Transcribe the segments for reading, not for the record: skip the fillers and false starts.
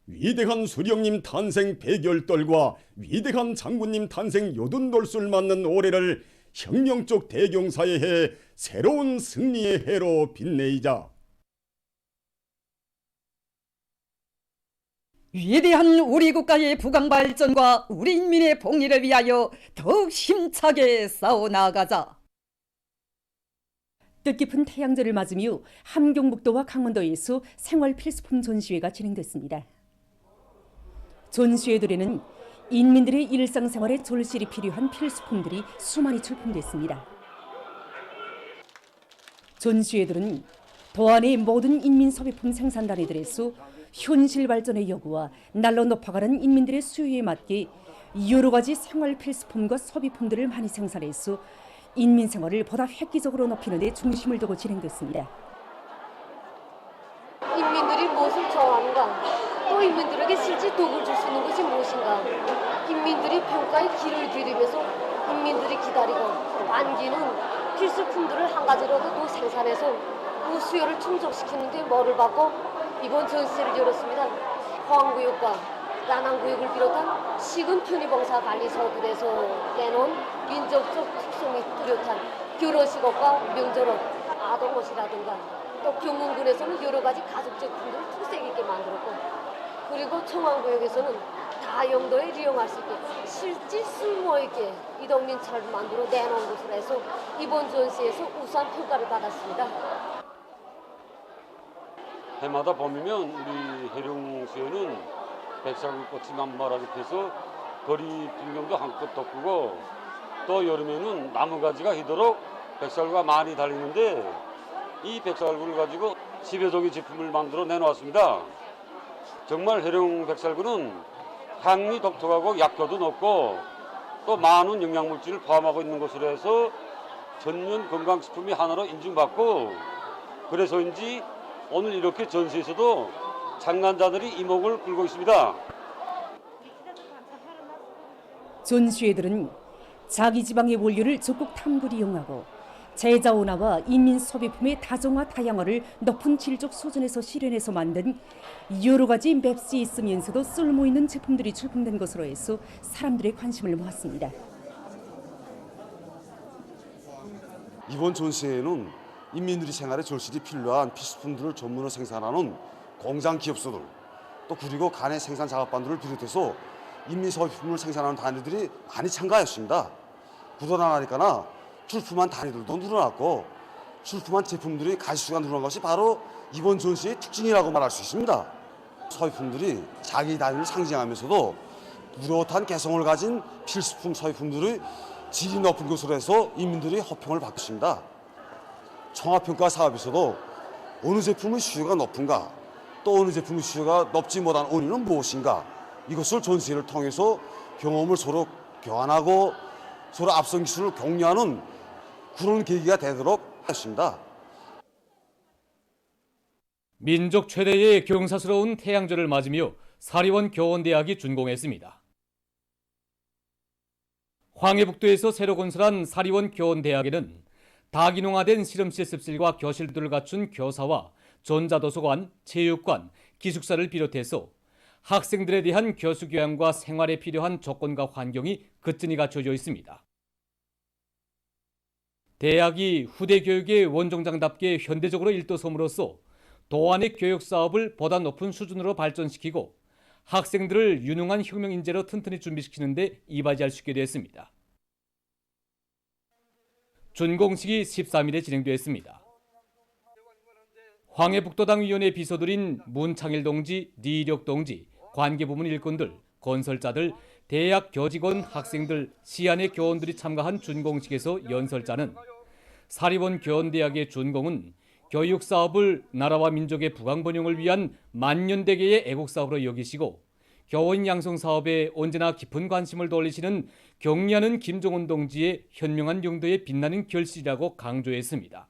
위대한 수령님 탄생 100열달과 위대한 장군님 탄생 요든돌술 맞는 올해를 혁명적 대경사의 해, 새로운 승리의 해로 빛내이자 위대한 우리 국가의 부강 발전과 우리 인민의 복리를 위하여 더욱 힘차게 싸워나가자. 뜻깊은 태양절을 맞으며 함경북도와 강원도에서 생활 필수품 전시회가 진행됐습니다. 전시회들에는 인민들의 일상생활에 절실히 필요한 필수품들이 수많이 출품됐습니다. 전시회들은 도안의 모든 인민 소비품 생산단위들에서 현실 발전의 요구와 날로 높아가는 인민들의 수요에 맞게 여러 가지 생활 필수품과 소비품들을 많이 생산해서 인민 생활을 보다 획기적으로 높이는 데 중심을 두고 진행됐습니다. 인민들이 무엇을 좋아하는가? 또 인민들에게 실제 덕을 줄 수 있는 것이 무엇인가? 인민들이 평가의 길을 들이면서 인민들이 기다리고 안기는 필수품들을 한 가지라도 더 생산해서 그 수요를 충족시키는 데 뭐를 받고 이번 전시를 열었습니다. 포항구역과 난항구역을 비롯한 식은 편의봉사관리소들에서 내놓은 민족적 특성이 뚜렷한 결혼식옷과 명절옷, 아동옷이라든가 또 경운군에서는 여러 가지 가죽 제품들을 특색 있게 만들었고, 그리고 청안구역에서는 다용도에 이용할 수 있게 실제 쓸모 있게 이동민차를 만들어 내놓은 것으로 해서 이번 전시에서 우수한 평가를 받았습니다. 해마다 봄이면 우리 해룡수에는 백설꽃이 만발하게 펴서 거리 풍경도 한껏 돋구고, 또 여름에는 나무가지가 희도록 백설구가 많이 달리는데 이 백설구를 가지고 10여 종의 제품을 만들어 내놓았습니다. 정말 해룡 백설구는 향이 독특하고 약효도 높고 또 많은 영양물질을 포함하고 있는 것으로 해서 전면 건강식품이 하나로 인증받고, 그래서인지 오늘 이렇게 전시에서도 참관자들이 이목을 끌고 있습니다. 전시회들은 자기 지방의 원료를 적극 탐구를 이용하고 제자원화와 인민 소비품의 다정화 다양화를 높은 질적 수준에서 실현해서 만든 여러 가지 맵시 있으면서도 쓸모 있는 제품들이 출품된 것으로 해서 사람들의 관심을 모았습니다. 이번 전시회에는 인민들이 생활에 절실히 필요한 필수품들을 전문으로 생산하는 공장 기업소들, 또 그리고 간의 생산 작업반들을 비롯해서 인민 소비품을 생산하는 단위들이 많이 참가했습니다. 부도나니까나 출품한 단위들도 늘어났고 출품한 제품들이 가지수가 늘어난 것이 바로 이번 전시의 특징이라고 말할 수 있습니다. 소비품들이 자기 단위를 상징하면서도 뚜렷한 개성을 가진 필수품 소비품들의 질이 높은 것으로 해서 인민들이 호평을 받고 있습니다. 종합평가 사업에서도 어느 제품의 수요가 높은가, 또 어느 제품의 수요가 높지 못한 원인은 무엇인가, 이것을 전시회를 통해서 경험을 서로 교환하고 서로 앞선 기술을 공유하는 그런 계기가 되도록 했습니다. 민족 최대의 경사스러운 태양절을 맞으며 사리원 교원대학이 준공했습니다. 황해북도에서 새로 건설한 사리원 교원대학에는 다기능화된 실험실 습실과 교실들을 갖춘 교사와 전자도서관, 체육관, 기숙사를 비롯해서 학생들에 대한 교수 교양과 생활에 필요한 조건과 환경이 거뜬히 갖춰져 있습니다. 대학이 후대 교육의 원종장답게 현대적으로 일도섬으로써 도안의 교육 사업을 보다 높은 수준으로 발전시키고 학생들을 유능한 혁명 인재로 튼튼히 준비시키는 데 이바지할 수 있게 됐습니다. 준공식이 13일에 진행됐습니다. 황해북도당위원회 비서들인 문창일 동지, 니력 동지, 관계부문 일꾼들, 건설자들, 대학 교직원, 학생들, 시안의 교원들이 참가한 준공식에서 연설자는 사리원 교원대학의 준공은 교육사업을 나라와 민족의 부강번영을 위한 만년대계의 애국사업으로 여기시고 교원 양성 사업에 언제나 깊은 관심을 돌리시는 경리하는 김종원 동지의 현명한 용도에 빛나는 결실이라고 강조했습니다.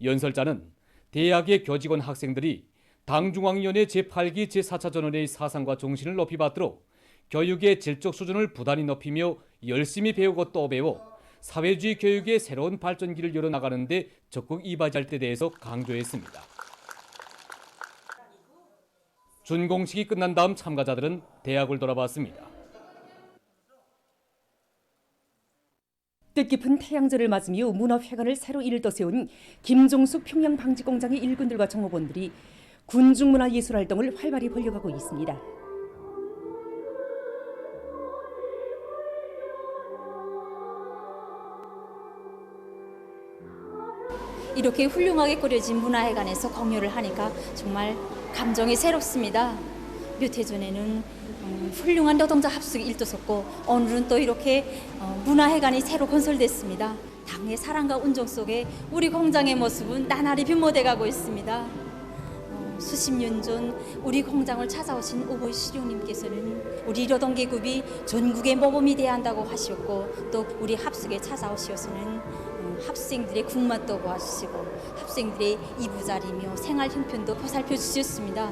연설자는 대학의 교직원 학생들이 당중앙위원회 제8기 제4차 전원회의 사상과 정신을 높이 받도록 교육의 질적 수준을 부단히 높이며 열심히 배우고 또 배워 사회주의 교육의 새로운 발전기를 열어나가는 데 적극 이바지할 때 대해서 강조했습니다. 준공식이 끝난 다음 참가자들은 대학을 돌아봤습니다. 뜻깊은 태양절을 맞으며 문화회관을 새로 일떠세운 김종숙 평양방직공장의 일꾼들과 정호원들이 군중문화예술활동을 활발히 벌려가고 있습니다. 이렇게 훌륭하게 꾸려진 문화회관에서 공연을 하니까 정말 감정이 새롭습니다. 몇 해 전에는 훌륭한 노동자 합숙이 일떠섰고 오늘은 또 이렇게 문화회관이 새로 건설됐습니다. 당의 사랑과 운정 속에 우리 공장의 모습은 나날이 변모돼가고 있습니다. 수십 년 전 우리 공장을 찾아오신 오보이 시령님께서는 우리 노동계급이 전국의 모범이 돼야 한다고 하셨고 또 우리 합숙에 찾아오셔서는 학생들의 국맛도 도와주시고 학생들의 이부자리며 생활 형편도 보살펴 주셨습니다.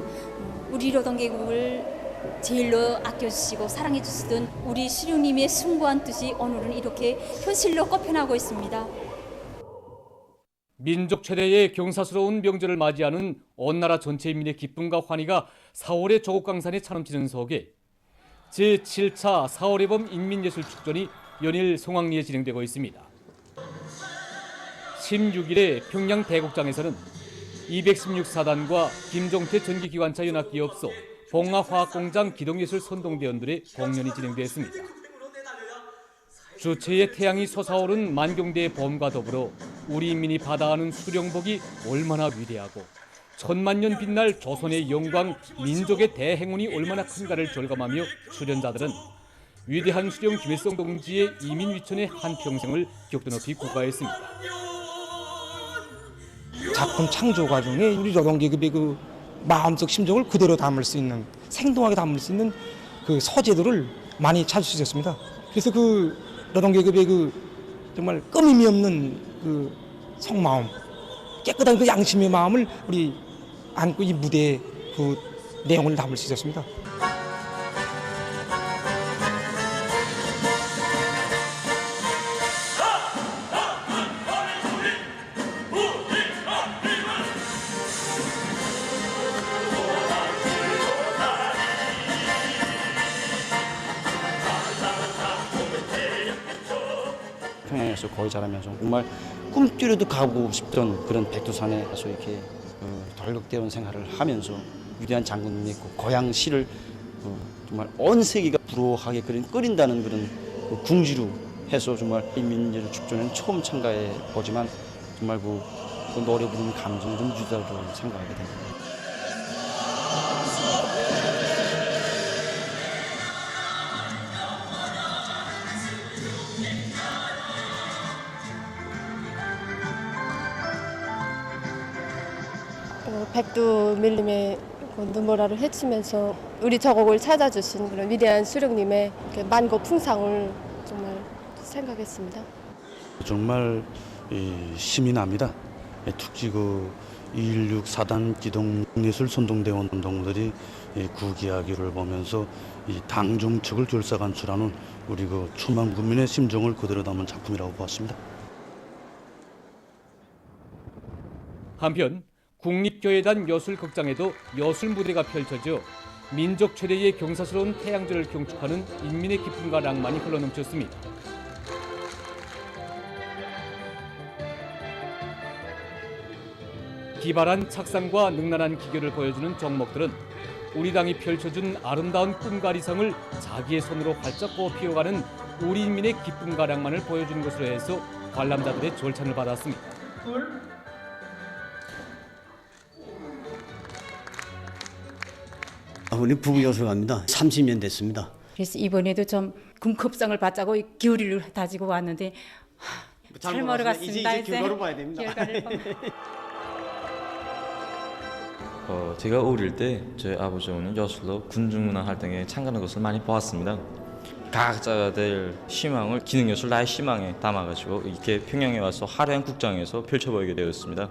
우리 노동계급을 제일로 아껴주시고 사랑해주시던 우리 시령님의 숭고한 뜻이 오늘은 이렇게 현실로 꼽혀나고 있습니다. 민족 최대의 경사스러운 명절을 맞이하는 온 나라 전체 인민의 기쁨과 환희가 4월의 조국강산에 차넘치는 속에 제7차 4월의 범 인민예술축전이 연일 송악리에 진행되고 있습니다. 16일에 평양 대곡장에서는 216사단과 김종태 전기기관차 연합기업소, 봉화화학공장 기동예술 선동대원들의 공연이 진행됐습니다. 주체의 태양이 솟아오른 만경대의 봄과 더불어 우리 인민이 받아하는 수령복이 얼마나 위대하고 천만년 빛날 조선의 영광, 민족의 대행운이 얼마나 큰가를 절감하며 출연자들은 위대한 수령 김일성 동지의 이민위천의 한평생을 격도 높이 구가했습니다. 작품 창조 과정에 우리 노동계급의 그 마음속 심정을 그대로 담을 수 있는, 생동하게 담을 수 있는 그 소재들을 많이 찾을 수 있었습니다. 그래서 그 노동계급의 그 정말 끊임이 없는 그 속마음, 깨끗한 그 양심의 마음을 우리 안고 이 무대에 그 내용을 담을 수 있었습니다. 평양에서 거의 자라면서 정말 꿈꾸려도 가고 싶던 그런 백두산에 가서 이렇게 돌격대원 생활을 하면서 위대한 장군님의 그 고향시를 정말 온 세계가 부러워하게 끓인다는 그런 궁지로 해서 정말 인민예술 축전에는 처음 참가해 보지만 정말 그 노래 부르는 감정이 좀 유다로 생각하게 됩니다. 백두 밀림의 눈보라를 헤치면서 우리 저곡을 찾아주신 그런 위대한 수령님의 만고풍상을 정말 생각했습니다. 정말 힘이 납니다. 특히 그 216사단 기동예술 선동대원 운동들이 구기하기를 보면서 이 당정측을 결사간수라는 우리 그 천만 국민의 심정을 그대로 담은 작품이라고 보았습니다. 한편 국립교회단 여술극장에도 여술 무대가 펼쳐져 민족 최대의 경사스러운 태양절을 경축하는 인민의 기쁨과 낭만이 흘러넘쳤습니다. 기발한 착상과 능란한 기교를 보여주는 종목들은 우리 당이 펼쳐준 아름다운 꿈가리성을 자기의 손으로 활짝 꽃 피워가는 우리 인민의 기쁨과 낭만을 보여주는 것으로 해서 관람자들의 절찬을 받았습니다. 우리 부부 여술가입니다. 30년 됐습니다. 그래서 이번에도 좀 금컵상을 받자고 기우리를 다지고 왔는데 잘 몰아갔습니다. 이제 결과를 봐야 됩니다. 제가 어릴 때 저희 아버지는 여술로 군중문화 활동에 참가하는 것을 많이 보았습니다. 각자들 희망을 기능예술 나의 희망에 담아가지고 이렇게 평양에 와서 화려한 국장에서 펼쳐보이게 되었습니다.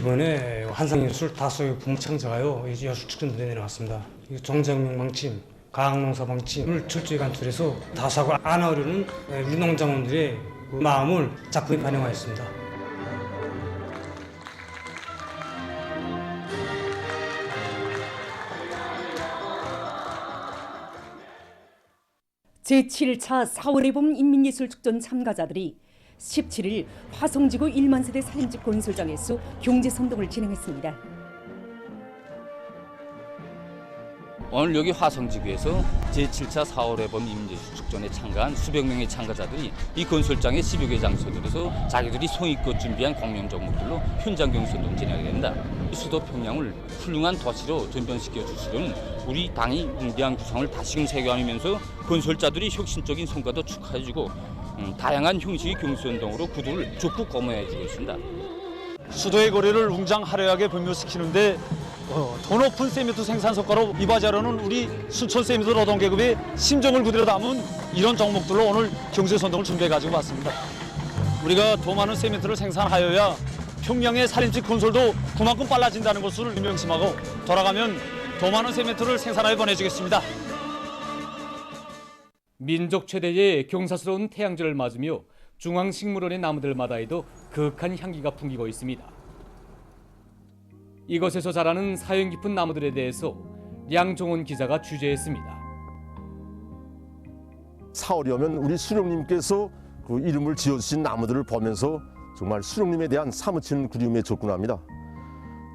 이번에 한상예술 다소의 붕창자가요 여술축전대회에 내려왔습니다. 정장명 방침, 가학농사 방침을 철저히 간투해서 다소하고 안하려는 우리 농장원들의 마음을 작품에 반영하였습니다. 제7차 4월의 봄 인민예술축전 참가자들이 17일 화성지구 1만 세대 살림집 건설장에서 경제선동을 진행했습니다. 오늘 여기 화성지구에서 제7차 4월의 봄 인민예술축전에 참가한 수백 명의 참가자들이 이 건설장의 10여 개 장소들에서 자기들이 성의껏 준비한 공연 종목들로 현장 경선을 진행하게 된다. 수도 평양을 훌륭한 도시로 전변시켜 주시려는 우리 당이 위대한 구상을 다시금 세계화하면서 건설자들이 혁신적인 성과도 축하해주고 다양한 형식의 경수운동으로 그들을 적극 고무해주고 있습니다. 수도의 거리를 웅장화려하게 변모시키는데 더 높은 세미트 생산 성과로 이바지하려는 우리 순천 세미트 노동계급의 심정을 그대로 담은 이런 종목들로 오늘 경제선동을 준비해 가지고 왔습니다. 우리가 더 많은 세미트를 생산하여야 평양의 살림집 건설도 그만큼 빨라진다는 것을 명심하고 돌아가면 더 많은 세미트를 생산하여 보내주겠습니다. 민족 최대의 경사스러운 태양절을 맞으며 중앙식물원의 나무들마다에도 그윽한 향기가 풍기고 있습니다. 이곳에서 자라는 사연 깊은 나무들에 대해서 량종원 기자가 취재했습니다. 4월이 오면 우리 수령님께서 그 이름을 지어주신 나무들을 보면서 정말 수령님에 대한 사무치는 그리움에 접근합니다.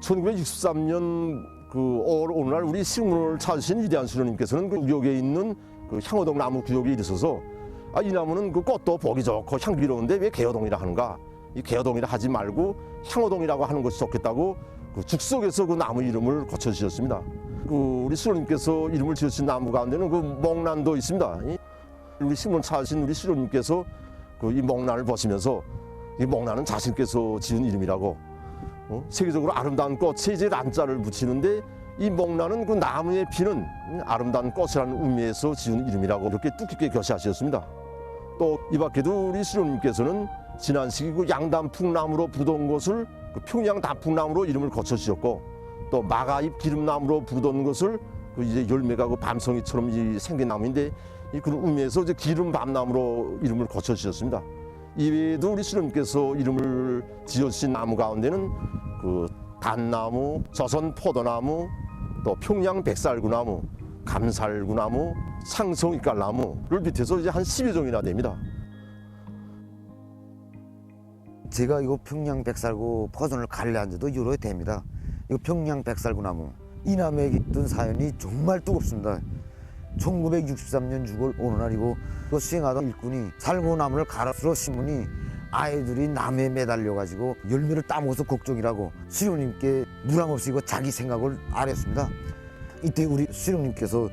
1963년 그 오늘날 우리 식물원을 찾으신 위대한 수령님께서는 그 구역에 있는 그 향어동 나무 구역에 이르셔서 이 나무는 그 꽃도 보기 좋고 향기로운데 왜 개화동이라 하는가? 이 개화동이라 하지 말고 향어동이라고 하는 것이 좋겠다고 그 죽속에서 그 나무 이름을 고쳐주셨습니다. 그 우리 수령님께서 이름을 지으신 나무 가운데는 그 목란도 있습니다. 우리 식물원 찾으신 우리 수령님께서 그 이 목란을 보시면서 이 목란은 자신께서 지은 이름이라고 세계적으로 아름다운 꽃에 이제 란자를 붙이는데 이 목란은 그 나무에 피는 아름다운 꽃이라는 의미에서 지은 이름이라고 그렇게 뜻깊게 교시하셨습니다. 또 이 밖에도 우리 수령님께서는 지난 시기 그 양단풍나무로 부르던 것을 그 평양 단풍나무로 이름을 고쳐주셨고 또 마가잎 기름나무로 부르던 것을 그 이제 열매가 그 밤송이처럼 생긴 나무인데 이 그런 의미에서 이제 기름밤나무로 이름을 고쳐주셨습니다. 이외에도 우리 수령님께서 이름을 지어주신 나무 가운데는 그 단나무, 조선 포도나무, 또 평양 백살구나무, 감살구나무, 상성이깔나무를 비롯해서 이제 한 10여 종이나 됩니다. 제가 이거 평양 백살구 포선을 관리한 지도 유로 됩니다. 이거 평양 백살구나무 이 나무에 있던 사연이 정말 뜨겁습니다. 1963년 6월 어느 날이고 그 수행하던 일꾼이 살구나무를 가로수로 심으니 아이들이 나무에 매달려가지고 열매를 따먹어서 걱정이라고 수령님께 무람없이 이거 자기 생각을 아뢰었습니다. 이때 우리 수령님께서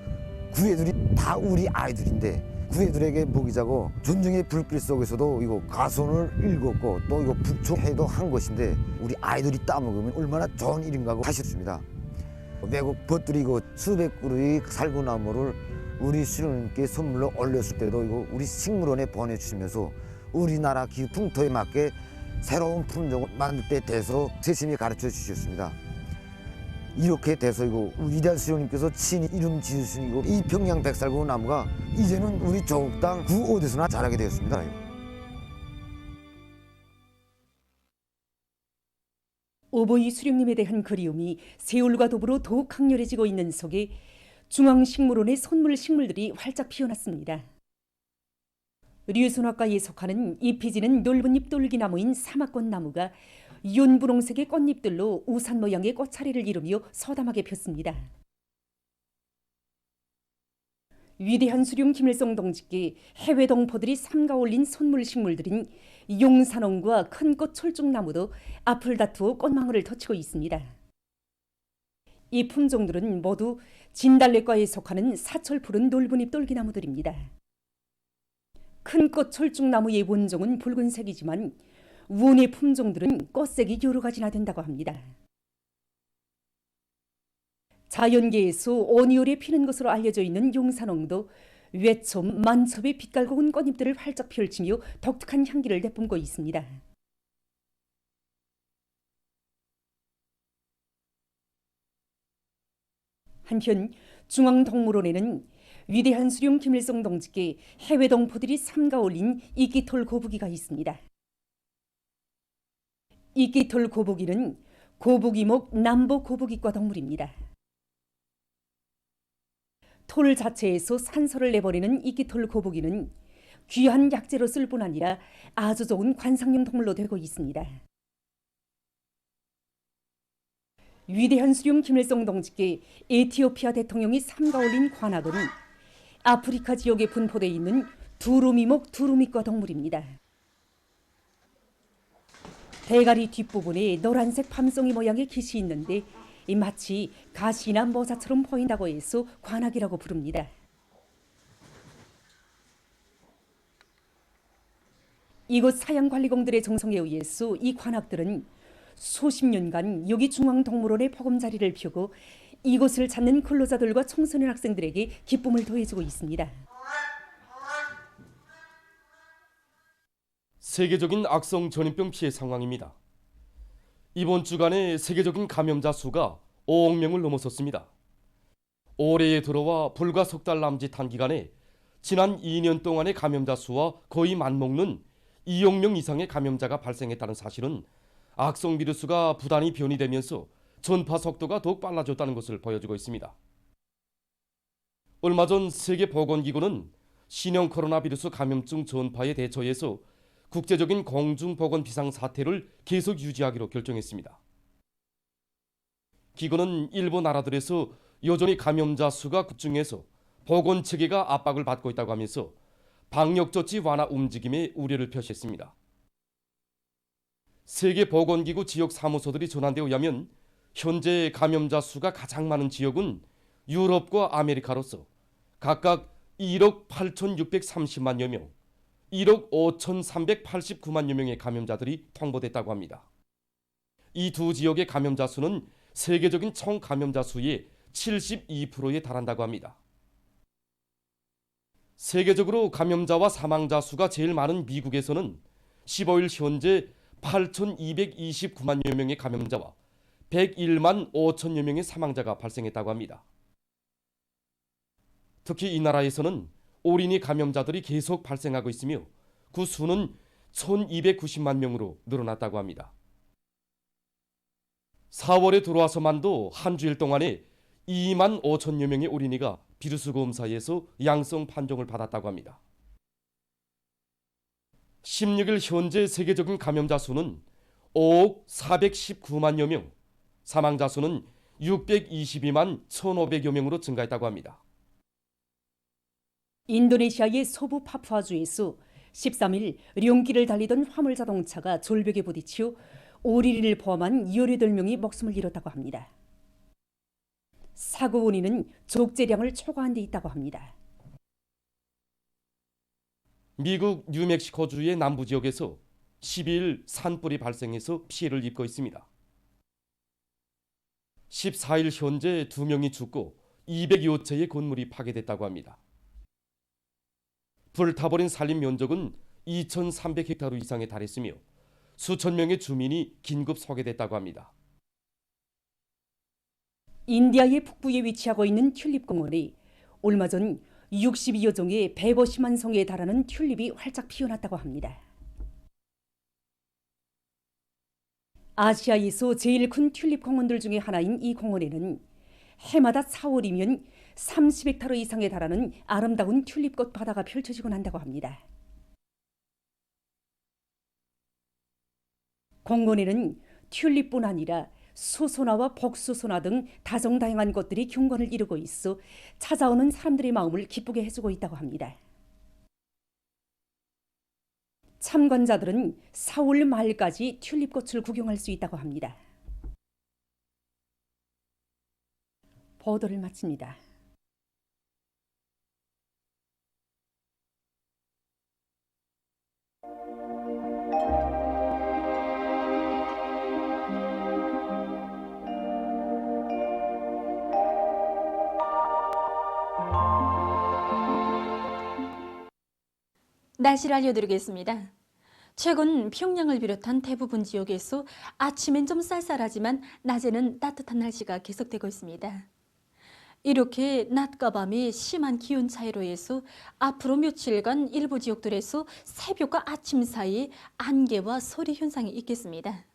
그 애들이 다 우리 아이들인데 그 애들에게 먹이자고 전쟁의 불길 속에서도 이거 가손을 읽었고 또 이거 북초해도 한 것인데 우리 아이들이 따먹으면 얼마나 좋은 일인가 하셨습니다. 외국 벗들이 이거 수백 그루의 살구나무를 우리 수령님께 선물로 올렸을 때도 이거 우리 식물원에 보내주시면서 우리나라 기 풍토에 맞게 새로운 품종을 만들 때 대해서 세심히 가르쳐 주셨습니다. 이렇게 돼서 이거 위대한 수령님께서 친히 이름 지으신 이거 이 평양 백살구 나무가 이제는 우리 조국 땅 그 어디서나 자라게 되었습니다. 오보이 수령님에 대한 그리움이 세월과 더불어 더욱 강렬해지고 있는 속에 중앙식물원의 선물 식물들이 활짝 피어났습니다. 류선화과에 속하는 잎이 지는 넓은 잎 돌기나무인 사막꽃나무가 윤분홍색의 꽃잎들로 우산 모양의 꽃차례를 이루며 서담하게 폈습니다. 위대한 수령 김일성 동지께 해외 동포들이 삼가 올린 선물 식물들인 용산홍과 큰꽃 철쭉나무도 앞을 다투어 꽃망울을 터치고 있습니다. 이 품종들은 모두 진달래과에 속하는 사철 푸른 넓은 잎 돌기나무들입니다. 큰꽃 철쭉나무의 원종은 붉은색이지만 원의 품종들은 꽃색이 여러 가지나 된다고 합니다. 자연계에서 온이월에 피는 것으로 알려져 있는 용산홍도 외첩, 만첩의 빛깔고 온 꽃잎들을 활짝 펼치며 독특한 향기를 내뿜고 있습니다. 한편 중앙동물원에는 위대한 수령 김일성 동지께 해외 동포들이 삼가 올린 이끼톨 고부기가 있습니다. 이끼톨 고부기는 고부기목 남보 고부기과 동물입니다. 톨 자체에서 산소를 내버리는 이끼톨 고부기는 귀한 약재로 쓸 뿐 아니라 아주 좋은 관상용 동물로 되고 있습니다. 위대한 수령 김일성 동지께 에티오피아 대통령이 삼가 올린 관악은 아프리카 지역에 분포되어 있는 두루미목 두루미과 동물입니다. 대가리 뒷부분에 노란색 밤송이 모양의 깃이 있는데 마치 가시나 모자처럼 보인다고 해서 관악이라고 부릅니다. 이곳 사양관리공들의 정성에 의해서 이 관악들은 수십 년간 여기 중앙동물원의 보금자리를 펴고 이곳을 찾는 근로자들과 청소년 학생들에게 기쁨을 더해주고 있습니다. 세계적인 악성 전염병 피해 상황입니다. 이번 주간에 세계적인 감염자 수가 5억 명을 넘어섰습니다. 올해에 들어와 불과 석 달 남짓한 기간에 지난 2년 동안의 감염자 수와 거의 맞먹는 2억 명 이상의 감염자가 발생했다는 사실은 악성 비루스가 부단히 변이되면서 전파 속도가 더욱 빨라졌다는 것을 보여주고 있습니다. 얼마 전 세계보건기구는 신형 코로나 비루스 감염증 전파에 대처해서 국제적인 공중보건 비상사태를 계속 유지하기로 결정했습니다. 기구는 일부 나라들에서 여전히 감염자 수가 급증해서 보건체계가 압박을 받고 있다고 하면서 방역조치 완화 움직임에 우려를 표시했습니다. 세계보건기구 지역 사무소들이 전한 데 의하면 현재 감염자 수가 가장 많은 지역은 유럽과 아메리카로서 각각 1억 8,630만여 명, 1억 5,389만여 명의 감염자들이 통보됐다고 합니다. 이 두 지역의 감염자 수는 세계적인 총 감염자 수의 72%에 달한다고 합니다. 세계적으로 감염자와 사망자 수가 제일 많은 미국에서는 15일 현재 8,229만여 명의 감염자와 101만 5천여 명의 사망자가 발생했다고 합니다. 특히 이 나라에서는 올인이 감염자들이 계속 발생하고 있으며 그 수는 1,290만 명으로 늘어났다고 합니다. 4월에 들어와서만도 한 주일 동안에 2만 5천여 명의 올인이가 비루스 검사에서 양성 판정을 받았다고 합니다. 16일 현재 세계적인 감염자 수는 5억 419만여 명, 사망자 수는 622만 1,500여 명으로 증가했다고 합니다. 인도네시아의 서부 파푸아주에서 13일 룡길을 달리던 화물 자동차가 절벽에 부딪혀 오리를 포함한 18명이 목숨을 잃었다고 합니다. 사고 원인은 적재량을 초과한 데 있다고 합니다. 미국 뉴멕시코주의 남부 지역에서 12일 산불이 발생해서 피해를 입고 있습니다. 14일 현재 2명이 죽고 200여 채의 건물이 파괴됐다고 합니다. 불타버린 산림 면적은 2,300헥타르 이상에 달했으며 수천 명의 주민이 긴급 소개됐다고 합니다. 인디아의 북부에 위치하고 있는 튤립 공원에 얼마 전 62여 종의 150만 송이에 달하는 튤립이 활짝 피어났다고 합니다. 아시아에서 제일 큰 튤립 공원들 중에 하나인 이 공원에는 해마다 4월이면 30헥타르 이상에 달하는 아름다운 튤립꽃 바다가 펼쳐지곤 한다고 합니다. 공원에는 튤립뿐 아니라 수소나와 복수소나 등 다종다양한 꽃들이 경관을 이루고 있어 찾아오는 사람들의 마음을 기쁘게 해주고 있다고 합니다. 참관자들은 4월 말까지 튤립꽃을 구경할 수 있다고 합니다. 보도를 마칩니다. 날씨를 알려드리겠습니다. 최근 평양을 비롯한 대부분 지역에서 아침엔 좀 쌀쌀하지만 낮에는 따뜻한 날씨가 계속되고 있습니다. 이렇게 낮과 밤의 심한 기온 차이로 해서 앞으로 며칠간 일부 지역들에서 새벽과 아침 사이에 안개와 소리 현상이 있겠습니다.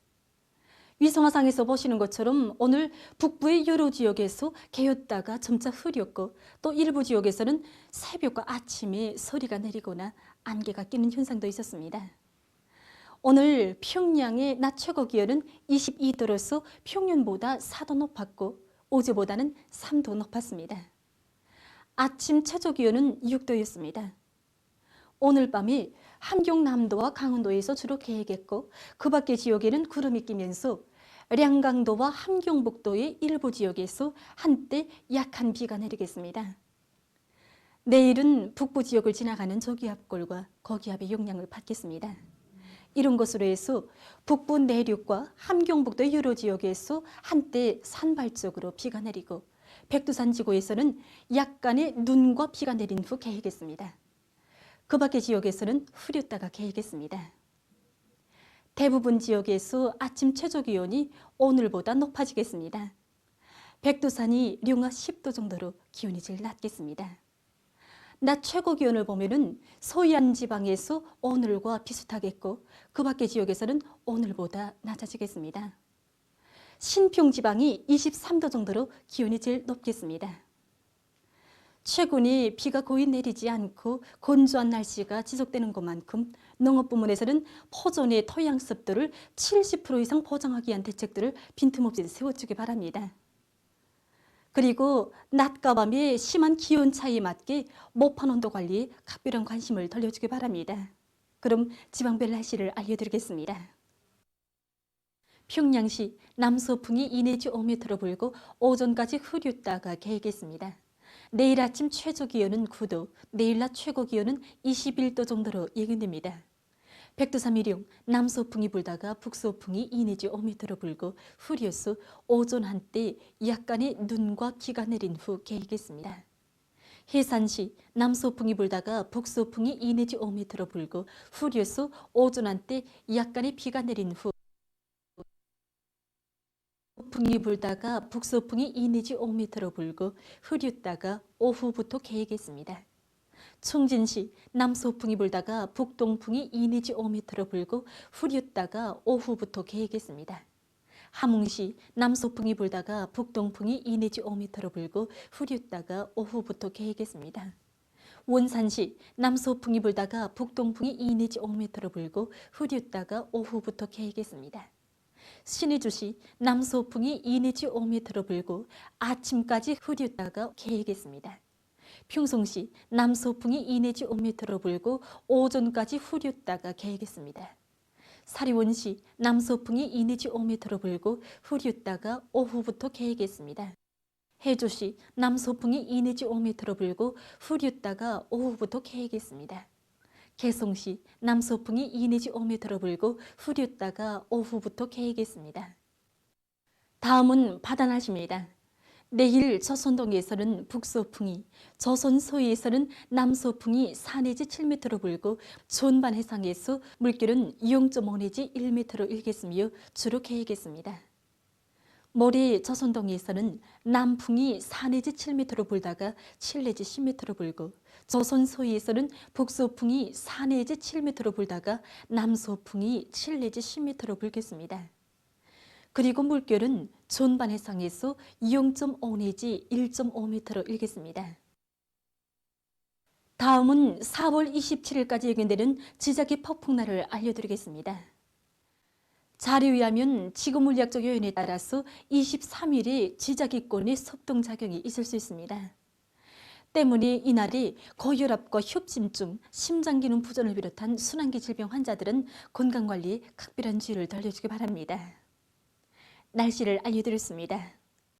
위성화상에서 보시는 것처럼 오늘 북부의 여러 지역에서 개었다가 점차 흐렸고 또 일부 지역에서는 새벽과 아침에 소리가 내리거나 안개가 끼는 현상도 있었습니다. 오늘 평양의 낮 최고 기온은 22도로서 평년보다 4도 높았고 어제보다는 3도 높았습니다. 아침 최저 기온은 6도였습니다. 오늘 밤에 함경남도와 강원도에서 주로 개겠고 그 밖의 지역에는 구름이 끼면서 량강도와 함경북도의 일부 지역에서 한때 약한 비가 내리겠습니다. 내일은 북부 지역을 지나가는 저기압골과 거기압의 영향을 받겠습니다. 이런 것으로 해서 북부 내륙과 함경북도 여러 지역에서 한때 산발적으로 비가 내리고 백두산 지구에서는 약간의 눈과 비가 내린 후 개겠습니다. 그 밖의 지역에서는 흐렸다가 개겠습니다. 대부분 지역에서 아침 최저 기온이 오늘보다 높아지겠습니다. 백두산이 룡화 10도 정도로 기온이 제일 낮겠습니다. 낮 최고 기온을 보면은 서해안 지방에서 오늘과 비슷하겠고 그 밖의 지역에서는 오늘보다 낮아지겠습니다. 신평 지방이 23도 정도로 기온이 제일 높겠습니다. 최근에 비가 거의 내리지 않고 건조한 날씨가 지속되는 것만큼 농업 부문에서는 포존의 토양 습도를 70% 이상 보장하기 위한 대책들을 빈틈없이 세워주기 바랍니다. 그리고 낮과 밤의 심한 기온 차이에 맞게 모판 온도 관리에 각별한 관심을 돌려주기 바랍니다. 그럼 지방별 날씨를 알려드리겠습니다. 평양시 남서풍이 2 내지 5m로 불고 오전까지 흐렸다가 개겠습니다. 내일 아침 최저 기온은 9도, 내일 낮 최고 기온은 21도 정도로 예견됩니다. 백두산 미령 남서풍이 불다가 북서풍이 2 내지 5m로 불고 흐려서 오전 한때 약간의 눈과 비가 내린 후 개겠습니다. 해산시 남서풍이 불다가 북서풍이 2 내지 5m로 불고 흐려서 오전 한때 약간의 비가 내린 후 풍이 불다가 북서풍이 2 내지 5m로 불고 흐렸다가 오후부터 개겠습니다. 충진시 남서풍이 불다가 북동풍이 2 내지 5m로 불고 흐렸다가 오후부터 개겠습니다. 함흥시 남서풍이 불다가 북동풍이 2 내지 5m로 불고 흐렸다가 오후부터 개겠습니다. 원산시 남서풍이 불다가 북동풍이 2 내지 5m로 불고 흐렸다가 오후부터 개겠습니다. 신의주시 남서풍이 2 내지 5m로 불고 아침까지 흐렸다가 개겠습니다. 평송시 남서풍이 2 내지 5m로 불고 오전까지 흐렸다가 개겠습니다. 사리원시 남서풍이 2 내지 5m로 불고 흐렸다가 오후부터 개겠습니다. 해조시 남서풍이 2 내지 5m로 불고 흐렸다가 오후부터 개겠습니다. 개성시 남서풍이 2 내지 5m로 불고 흐렸다가 오후부터 개겠습니다. 다음은 바다 날씨입니다. 내일 저선동에서는 북서풍이, 저선 서해에서는 남서풍이 4 내지 7m로 불고 전반 해상에서 물결은 0.5 내지 1m로 일겠으며 주로 개겠습니다. 모레 저선동에서는 남풍이 4 내지 7m로 불다가 7 내지 10m로 불고 저선 서해에서는 북서풍이 4 내지 7m로 불다가 남서풍이 7 내지 10m로 불겠습니다. 그리고 물결은 전반 해상에서 0.5 내지 1.5m로 일겠습니다. 다음은 4월 27일까지 예견되는 지자기 폭풍날을 알려드리겠습니다. 자료에 의하면 지구물리학적 요인에 따라서 23일에 지자기권의 섭동작용이 있을 수 있습니다. 때문에 이날이 고혈압과 협심증, 심장기능 부전을 비롯한 순환기 질병 환자들은 건강관리에 각별한 주의를 돌려주기 바랍니다. 날씨를 알려드렸습니다.